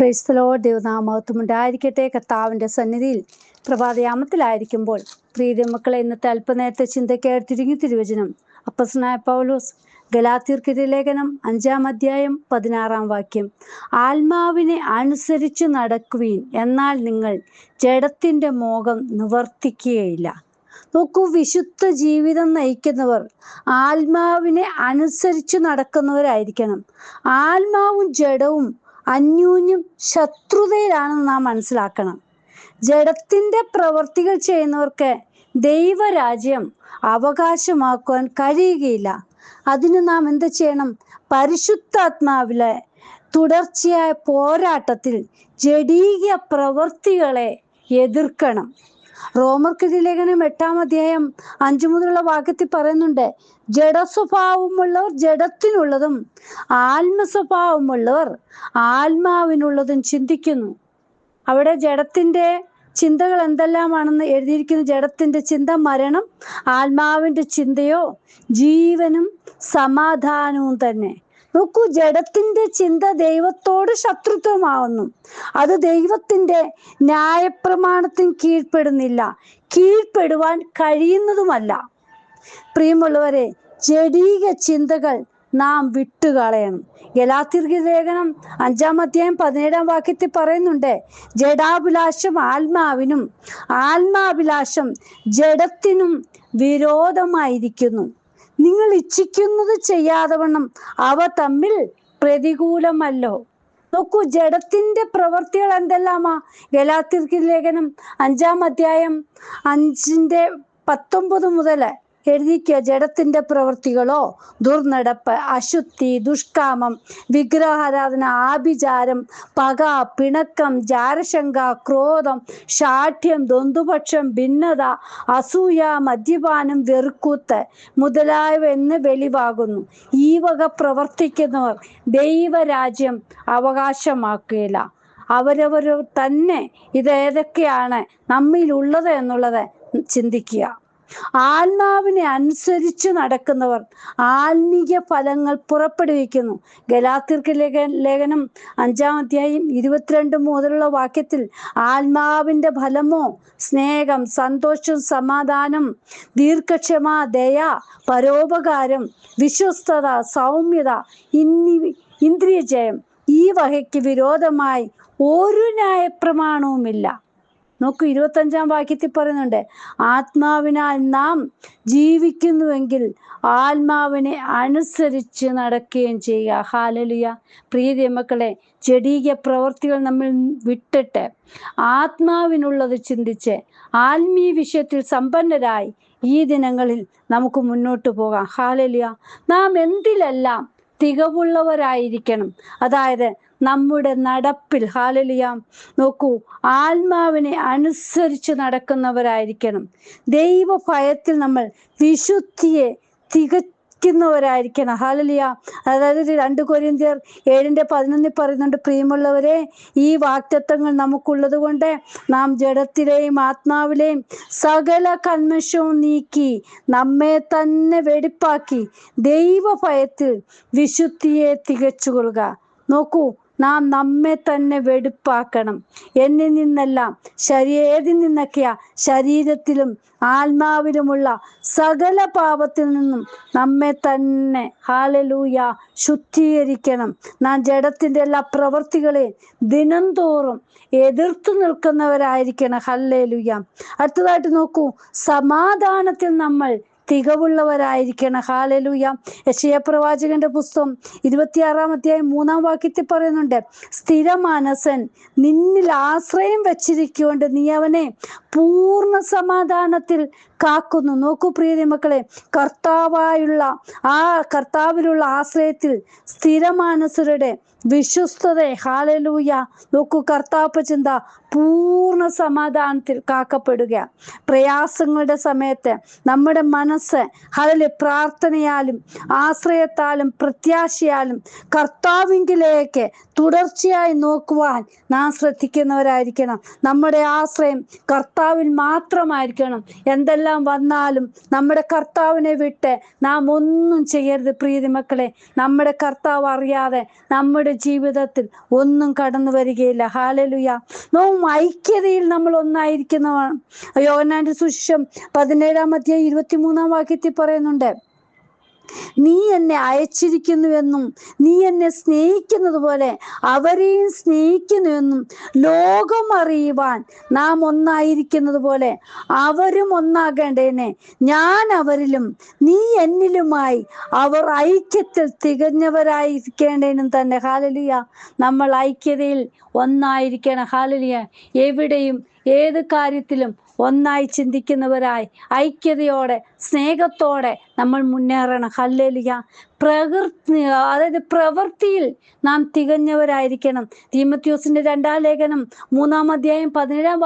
Praise the Lord. ദൈവനാമമഹത്വം ഉണ്ടായിരിക്കട്ടെ. കർത്താവിൻ്റെ സന്നിധിയിൽ പ്രഭാതയാമത്തിലായിരിക്കുമ്പോൾ പ്രിയമക്കളെ, ഇന്നത്തെ അല്പനേരത്തെ ചിന്തയ്ക്കായി തിരിഞ്ഞു തിരുവചനം അപ്പോസ്തലനായ പൗലോസ് ഗലാത്യർക്കെതിരെ ലേഖനം 5-ാം അധ്യായം 16-ാം വാക്യം. ആത്മാവിനെ അനുസരിച്ച് നടക്കുവീൻ, എന്നാൽ നിങ്ങൾ ജഡത്തിൻ്റെ മോഹം നിവർത്തിക്കുകയില്ല. നോക്കൂ, വിശുദ്ധ ജീവിതം നയിക്കുന്നവർ ആത്മാവിനെ അനുസരിച്ച് നടക്കുന്നവരായിരിക്കണം. ആത്മാവും ജഡവും അന്യോന്യം ശത്രുതയിലാണെന്ന് നാം മനസ്സിലാക്കണം. ജഡത്തിൻ്റെ പ്രവർത്തികൾ ചെയ്യുന്നവർക്ക് ദൈവരാജ്യം അവകാശമാക്കുവാൻ കഴിയുകയില്ല. അതിന് നാം എന്ത് ചെയ്യണം? പരിശുദ്ധാത്മാവിലെ തുടർച്ചയായ പോരാട്ടത്തിൽ ജഡീക പ്രവൃത്തികളെ എതിർക്കണം. റോമർക്കെതിരെ ലേഖനം 8-ാം അധ്യായം 5 മുതലുള്ള വാക്യത്തിൽ പറയുന്നുണ്ട്, ജഡസ്വഭാവമുള്ളവർ ജഡത്തിനുള്ളതും ആത്മസ്വഭാവമുള്ളവർ ആത്മാവിനുള്ളതും ചിന്തിക്കുന്നു. അവിടെ ജഡത്തിൻ്റെ ചിന്തകൾ എന്തെല്ലാമാണെന്ന് എഴുതിയിരിക്കുന്നു. ജഡത്തിൻ്റെ ചിന്ത മരണം, ആത്മാവിൻ്റെ ചിന്തയോ ജീവനും സമാധാനവും തന്നെ. നോക്കൂ, ജഡത്തിൻ്റെ ചിന്ത ദൈവത്തോട് ശത്രുത്വമാവുന്നു. അത് ദൈവത്തിൻ്റെ ന്യായപ്രമാണത്തിന് കീഴ്പ്പെടുന്നില്ല, കീഴ്പ്പെടുവാൻ കഴിയുന്നതുമല്ല. പ്രിയമുള്ളവരെ, ജഡീക ചിന്തകൾ നാം വിട്ടുകളയണം. ഗലാത്യർക്ക് ലേഖനം 5-ാം അധ്യായം 17-ാം വാക്യത്തിൽ പറയുന്നുണ്ട്, ജഡാഭിലാഷം ആത്മാവിനും ആത്മാഭിലാഷം ജഡത്തിനും വിരോധമായിരിക്കുന്നു. നിങ്ങൾ ഇച്ഛിക്കുന്നത് ചെയ്യാതെ വണ്ണം അവ തമ്മിൽ പ്രതികൂലമല്ലോ. നോക്കൂ, ജഡത്തിന്റെ പ്രവൃത്തികൾ എന്തെല്ലാമാ? ഗലാത്യർക്ക് ലേഖനം 5-ാം അധ്യായം 5-19 മുതൽ എഴുതിക്കുക. ജഡത്തിന്റെ പ്രവൃത്തികളോ ദുർനടപ്പ്, അശുദ്ധി, ദുഷ്കാമം, വിഗ്രഹാരാധന, ആഭിചാരം, പക, പിണക്കം, ജാരശങ്ക, ക്രോധം, ശാഠ്യം, ദ്വന്ദ്വപക്ഷം, ഭിന്നത, അസൂയ, മദ്യപാനം, വെറുക്കൂത്ത് മുതലായവ എന്ന് വെളിവാകുന്നു. ഈ വക പ്രവർത്തിക്കുന്നവർ ദൈവരാജ്യം അവകാശമാക്കുകയില്ല. അവരവർ തന്നെ ഇതേതൊക്കെയാണ് നമ്മിലുള്ളത് എന്നുള്ളത് ചിന്തിക്കുക. ആത്മാവിനെ അനുസരിച്ച് നടക്കുന്നവർ ആത്മീയ ഫലങ്ങൾ പുറപ്പെടുവിക്കുന്നു. ഗലാത്യർക്ക് ലേഖനം 5-ാം അധ്യായം 22 മുതലുള്ള വാക്യത്തിൽ ആത്മാവിൻ്റെ ഫലമോ സ്നേഹം, സന്തോഷം, സമാധാനം, ദീർഘക്ഷമ, ദയ, പരോപകാരം, വിശ്വസ്തത, സൗമ്യത, ഇന്ദ്രിയജയം. ഈ വകയ്ക്ക് വിരോധമായി ഒരു ന്യായപ്രമാണവുമില്ല. നോക്കൂ, 25-ാം വാക്യത്തിൽ പറയുന്നുണ്ട്, ആത്മാവിനാൽ നാം ജീവിക്കുന്നുവെങ്കിൽ ആത്മാവിനെ അനുസരിച്ച് നടക്കുകയും ചെയ്യുക. ഹല്ലേലൂയ. പ്രിയ മക്കളെ, ജഡീക പ്രവൃത്തികൾ നമ്മൾ വിട്ടിട്ട് ആത്മാവിനുള്ളത് ചിന്തിച്ച് ആത്മീയ വിഷയത്തിൽ സമ്പന്നരായി ഈ ദിനങ്ങളിൽ നമുക്ക് മുന്നോട്ട് പോകാം. ഹല്ലേലൂയ. നാം എന്തിലെല്ലാം തികവുള്ളവരായിരിക്കണം. അതായത് നമ്മുടെ നടപ്പിൽ, ഹല്ലേലൂയ, നോക്കൂ, ആത്മാവിനെ അനുസരിച്ച് നടക്കുന്നവരായിരിക്കണം. ദൈവഭയത്തിൽ നമ്മൾ വിശുദ്ധിയെ തികയ്ക്കുന്നവരായിരിക്കണം. ഹല്ലേലൂയ. അതായത് 2 കൊരിന്ത്യർ 7:11 പറയുന്നുണ്ട്, പ്രിയമുള്ളവരെ, ഈ വാഗ്ദത്തങ്ങൾ നമുക്കുള്ളത് കൊണ്ട് നാം ജഡത്തിലെയും ആത്മാവിലെയും സകല കന്മഷവും നീക്കി നമ്മെ തന്നെ വെടിപ്പാക്കി ദൈവഭയത്തിൽ വിശുദ്ധിയെ തികച്ചുകൊള്ളുക. നോക്കൂ, നാം നമ്മെ തന്നെ വെടിപ്പാക്കണം. എന്നിൽ നിന്നെല്ലാം ഏതിൽ നിന്നൊക്കെയാ? ശരീരത്തിലും ആത്മാവിലുമുള്ള സകല പാപത്തിൽ നിന്നും നമ്മെ തന്നെ, ഹല്ലേലൂയ, ശുദ്ധീകരിക്കണം. നാം ജഡത്തിൻ്റെ എല്ലാ പ്രവൃത്തികളെ ദിനംതോറും എതിർത്തു നിൽക്കുന്നവരായിരിക്കണം. ഹല്ലേലൂയ. അടുത്തതായിട്ട് നോക്കൂ, സമാധാനത്തിൽ നമ്മൾ തികവുള്ളവരായിരിക്കണം. ഹല്ലേലൂയ. യെശയ്യാ പ്രവാചകന്റെ പുസ്തകം 26-ാം അധ്യായം 3-ാം വാക്യത്തിൽ പറയുന്നുണ്ട്, സ്ഥിരമാനസൻ നിന്നിൽ ആശ്രയം വച്ചിരിക്കൊണ്ട് നീ അവനെ പൂർണ്ണ സമാധാനത്തിൽ കാക്കുന്നു. നോക്കൂ പ്രിയ മക്കളെ, കർത്താവിലുള്ള ആശ്രയത്തിൽ സ്ഥിരമാനസരുടെ വിശ്വസ്തത, ഹല്ലേലൂയ. നോക്കൂ, കർത്താവ് ചിന്ത പൂർണ്ണ സമാധാനത്തിൽ കാക്കപ്പെടുക. പ്രയാസങ്ങളുടെ സമയത്ത് നമ്മുടെ മനസ്സ് പ്രാർത്ഥനയാലും ആശ്രയത്താലും പ്രത്യാശയാലും കർത്താവിങ്കിലേക്ക് തുടർച്ചയായി നോക്കുവാൻ നാം ശ്രദ്ധിക്കുന്നവരായിരിക്കണം. നമ്മുടെ ആശ്രയം കർത്താവിൽ മാത്രമായിരിക്കണം. എന്തെല്ലാം എന്തെല്ലാം വന്നാലും നമ്മുടെ കർത്താവിനെ വിട്ട് നാം ഒന്നും ചെയ്യരുത് പ്രീതി മക്കളെ. നമ്മുടെ കർത്താവ് അറിയാതെ നമ്മുടെ ജീവിതത്തിൽ ഒന്നും കടന്നു വരികയില്ല. ഹല്ലേലൂയ. ഐക്യതയിൽ നമ്മൾ ഒന്നായിരിക്കുന്നതാണ്. യോഹന്നാന്റെ സുവിശേഷം 17-23 പറയുന്നുണ്ട്, നീ എന്നെ അയച്ചിരിക്കുന്നുവെന്നും നീ എന്നെ സ്നേഹിക്കുന്നത് പോലെ അവരെയും സ്നേഹിക്കുന്നുവെന്നും ലോകം അറിയുവാൻ നാം ഒന്നായിരിക്കുന്നത് പോലെ അവരും ഒന്നാകേണ്ടേനെ. ഞാൻ അവരിലും നീ എന്നിലുമായി അവർ ഐക്യത്തിൽ തികഞ്ഞവരായിരിക്കേണ്ടേനും തന്നെ. ഹല്ലേലൂയ. നമ്മൾ ഐക്യതയിൽ ഒന്നായിരിക്കണം. ഹല്ലേലൂയ. എവിടെയും ഏത് കാര്യത്തിലും ഒന്നായി ചിന്തിക്കുന്നവരായി ഐക്യതയോടെ സ്നേഹത്തോടെ നമ്മൾ മുന്നേറണം. ഹല്ലേലൂയ. അതായത് പ്രവൃത്തിയിൽ നാം തികഞ്ഞവരായിരിക്കണം. തീമോഥെയോസിന്റെ 2-ാം ലേഖനം 3-ാം അധ്യായം 17-ാം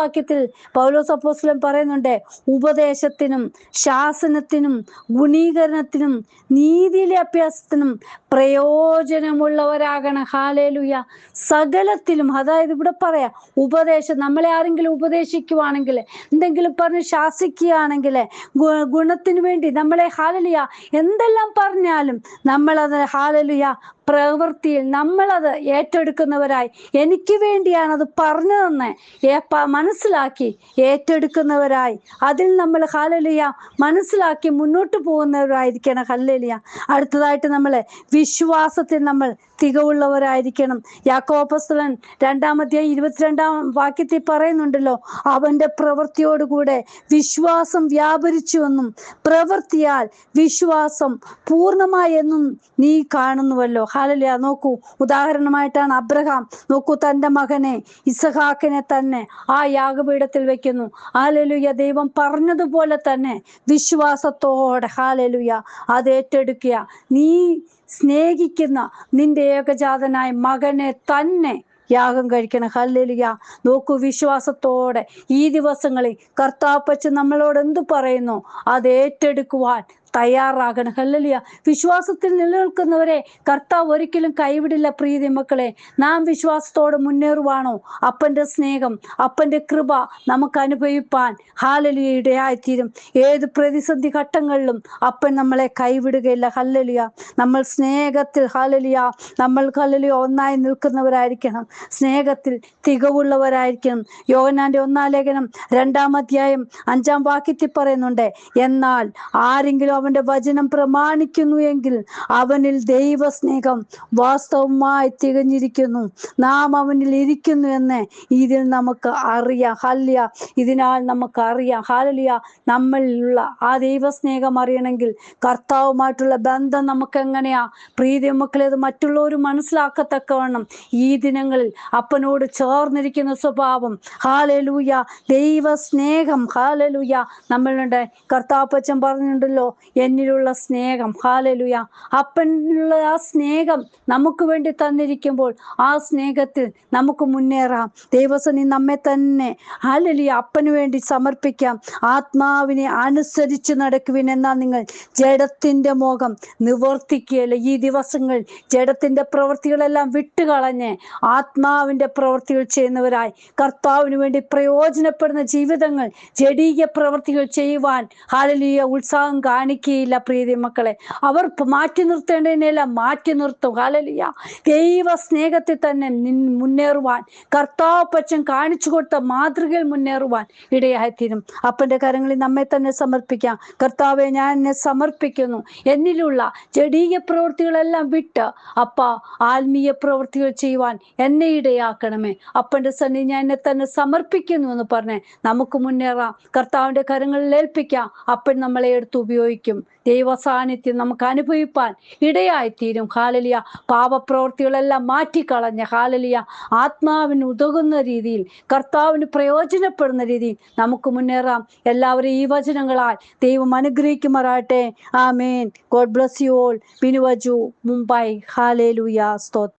പൗലോസ് അപ്പോസ്തലൻ പറയുന്നുണ്ട്, ഉപദേശത്തിനും ശാസനത്തിനും ഗുണീകരണത്തിനും നീതിയിലെ അഭ്യാസത്തിനും പ്രയോജനമുള്ളവരാകണം. ഹല്ലേലൂയ. സകലത്തിലും, അതായത് ഇവിടെ പറയാം, ഉപദേശം, നമ്മളെ ആരെങ്കിലും ഉപദേശിക്കുവാണെങ്കിൽ, എന്തെങ്കിലും പറഞ്ഞ് ശാസിക്കുകയാണെങ്കിൽ, ഗുണത്തിന് വേണ്ടി നമ്മളെ ഹല്ലേലൂയ എന്തെല്ലാം പറഞ്ഞാലും നമ്മളത് ഹല്ലേലൂയ പ്രവൃത്തിയിൽ നമ്മളത് ഏറ്റെടുക്കുന്നവരായി, എനിക്ക് വേണ്ടിയാണ് അത് പറഞ്ഞതെന്ന് മനസ്സിലാക്കി ഏറ്റെടുക്കുന്നവരായി, അതിൽ നമ്മൾ ഹല്ലേലൂയ മനസ്സിലാക്കി മുന്നോട്ട് പോകുന്നവരായിരിക്കണം. ഹല്ലേലൂയ. അടുത്തതായിട്ട് നമ്മൾ വിശ്വാസത്തിൽ നമ്മൾ തികവുള്ളവരായിരിക്കണം. യാക്കോബ് അപ്പോസ്തലൻ 2-ാം അധ്യായം 22-ാം പറയുന്നുണ്ടല്ലോ, അവന്റെ പ്രവൃത്തിയോടുകൂടെ വിശ്വാസം വ്യാപരിച്ചുവെന്നും പ്രവൃത്തിയാൽ വിശ്വാസം പൂർണ്ണമായെന്നും നീ കാണുന്നുവല്ലോ. ഹല്ലേലൂയ. നോക്കൂ, ഉദാഹരണമായിട്ടാണ് അബ്രഹാം, നോക്കൂ, തൻ്റെ മകനെ ഇസഹാക്കിനെ തന്നെ ആ യാഗപീഠത്തിൽ വെക്കുന്നു. ഹല്ലേലൂയ. ദൈവം പറഞ്ഞതുപോലെ തന്നെ വിശ്വാസത്തോടെ ഹല്ലേലൂയ അത് ഏറ്റെടുക്കുക. നീ സ്നേഹിക്കുന്ന നിന്റെ ഏകജാതനായ മകനെ തന്നെ യാഗം കഴിക്കണം. ഹല്ലേലൂയ. നോക്കൂ, വിശ്വാസത്തോടെ ഈ ദിവസങ്ങളിൽ കർത്താപ്പച്ച് നമ്മളോട് എന്ത് പറയുന്നു അത് ഏറ്റെടുക്കുവാൻ തയ്യാറാകണം. ഹല്ലേലൂയ. വിശ്വാസത്തിൽ നിലനിൽക്കുന്നവരെ കർത്താവ് ഒരിക്കലും കൈവിടില്ല. പ്രീതി മക്കളെ, നാം വിശ്വാസത്തോടെ മുന്നേറുവാണോ അപ്പന്റെ സ്നേഹം, അപ്പന്റെ കൃപ നമുക്ക് അനുഭവിപ്പാൻ ഹല്ലേലൂയ ഇടയായിത്തീരും. ഏത് പ്രതിസന്ധി ഘട്ടങ്ങളിലും അപ്പൻ നമ്മളെ കൈവിടുകയില്ല. ഹല്ലേലൂയ. നമ്മൾ സ്നേഹത്തിൽ ഹല്ലേലൂയ ഹല്ലേലൂയ ഒന്നായി നിൽക്കുന്നവരായിരിക്കണം. സ്നേഹത്തിൽ തികവുള്ളവരായിരിക്കണം. യോഹന്നാന്റെ 1-ാം ലേഖനം 2-ാം അധ്യായം 5-ാം പറയുന്നുണ്ട്, എന്നാൽ ആരെങ്കിലും അവന്റെ വചനം പ്രമാണിക്കുന്നു എങ്കിൽ അവനിൽ ദൈവസ്നേഹം വാസ്തവമായി തികഞ്ഞിരിക്കുന്നു. നാം അവനിൽ ഇരിക്കുന്നു എന്ന് ഇതിൽ നമുക്ക് അറിയാം. ഹല്ലേലൂയ. ഇതിനാൽ നമുക്ക് അറിയാം. ഹല്ലേലൂയ. നമ്മളിലുള്ള ആ ദൈവസ്നേഹം അറിയണമെങ്കിൽ കർത്താവുമായിട്ടുള്ള ബന്ധം നമുക്ക് എങ്ങനെയാ പ്രീതി മക്കളെ, അത് മറ്റുള്ളവർ മനസ്സിലാക്കത്തക്കവണ്ണം ഈ ദിനങ്ങളിൽ അപ്പനോട് ചേർന്നിരിക്കുന്ന സ്വഭാവം, ഹല്ലേലൂയ, ദൈവസ്നേഹം, ഹല്ലേലൂയ നമ്മളുണ്ട്. കർത്താപ്പച്ചൻ പറഞ്ഞിട്ടുണ്ടല്ലോ, എന്നിലുള്ള സ്നേഹം, ഹല്ലേലൂയ. അപ്പനുള്ള ആ സ്നേഹം നമുക്ക് വേണ്ടി തന്നിരിക്കുമ്പോൾ ആ സ്നേഹത്തിൽ നമുക്ക് മുന്നേറാം. ദൈവസന്നി നമ്മെ തന്നെ ഹല്ലേലൂയ അപ്പന് വേണ്ടി സമർപ്പിക്കാം. ആത്മാവിനെ അനുസരിച്ച് നടക്കുവിൻ, എന്നാൽ നിങ്ങൾ ജഡത്തിന്റെ മോഹം നിവർത്തിക്കുകയല്ല. ഈ ദിവസങ്ങൾ ജഡത്തിന്റെ പ്രവൃത്തികളെല്ലാം വിട്ടുകളഞ്ഞ് ആത്മാവിന്റെ പ്രവൃത്തികൾ ചെയ്യുന്നവരായി കർത്താവിന് വേണ്ടി പ്രയോജനപ്പെടുന്ന ജീവിതങ്ങൾ, ജഡീക പ്രവൃത്തികൾ ചെയ്യുവാൻ ഹല്ലേലൂയ ഉത്സാഹം കാണിക്കുകയില്ല. പ്രീതി മക്കളെ, അവർ മാറ്റി നിർത്തേണ്ടതിനെല്ലാം മാറ്റി നിർത്തും. ഹല്ലേലൂയ. ദൈവ സ്നേഹത്തിൽ തന്നെ മുന്നേറുവാൻ, കർത്താപ്പച്ചൻ കാണിച്ചു കൊടുത്ത മാതൃകയിൽ മുന്നേറുവാൻ ഇടയായിത്തീരും. അപ്പന്റെ കരങ്ങളിൽ നമ്മെ തന്നെ സമർപ്പിക്കാം. കർത്താവെ, ഞാൻ എന്നെ സമർപ്പിക്കുന്നു. എന്നിലുള്ള ജഡീക പ്രവൃത്തികളെല്ലാം വിട്ട് അപ്പ ആത്മീയ പ്രവൃത്തികൾ ചെയ്യുവാൻ എന്നെ ഇടയാക്കണമേ. അപ്പന്റെ സന്നി ഞാൻ എന്നെ തന്നെ സമർപ്പിക്കുന്നു എന്ന് പറഞ്ഞ് നമുക്ക് മുന്നേറാം. കർത്താവിന്റെ കരങ്ങളിൽ ഏൽപ്പിക്കാം. അപ്പൻ നമ്മളെ എടുത്ത് ഉപയോഗിക്കും. ദൈവ സാന്നിധ്യം നമുക്ക് അനുഭവിപ്പാൻ ഇടയായിത്തീരും. ഹല്ലേലൂയ. പാപപ്രവൃത്തികളെല്ലാം മാറ്റിക്കളഞ്ഞ് ഹല്ലേലൂയ ആത്മാവിന് ഉതകുന്ന രീതിയിൽ, കർത്താവിന് പ്രയോജനപ്പെടുന്ന രീതിയിൽ നമുക്ക് മുന്നേറാം. എല്ലാവരും ഈ വചനങ്ങളാൽ ദൈവം അനുഗ്രഹിക്കുമാറാട്ടെ. Amen. God bless you all. Binuvaju, Mumbai. Hallelujah. സ്തോത്രം.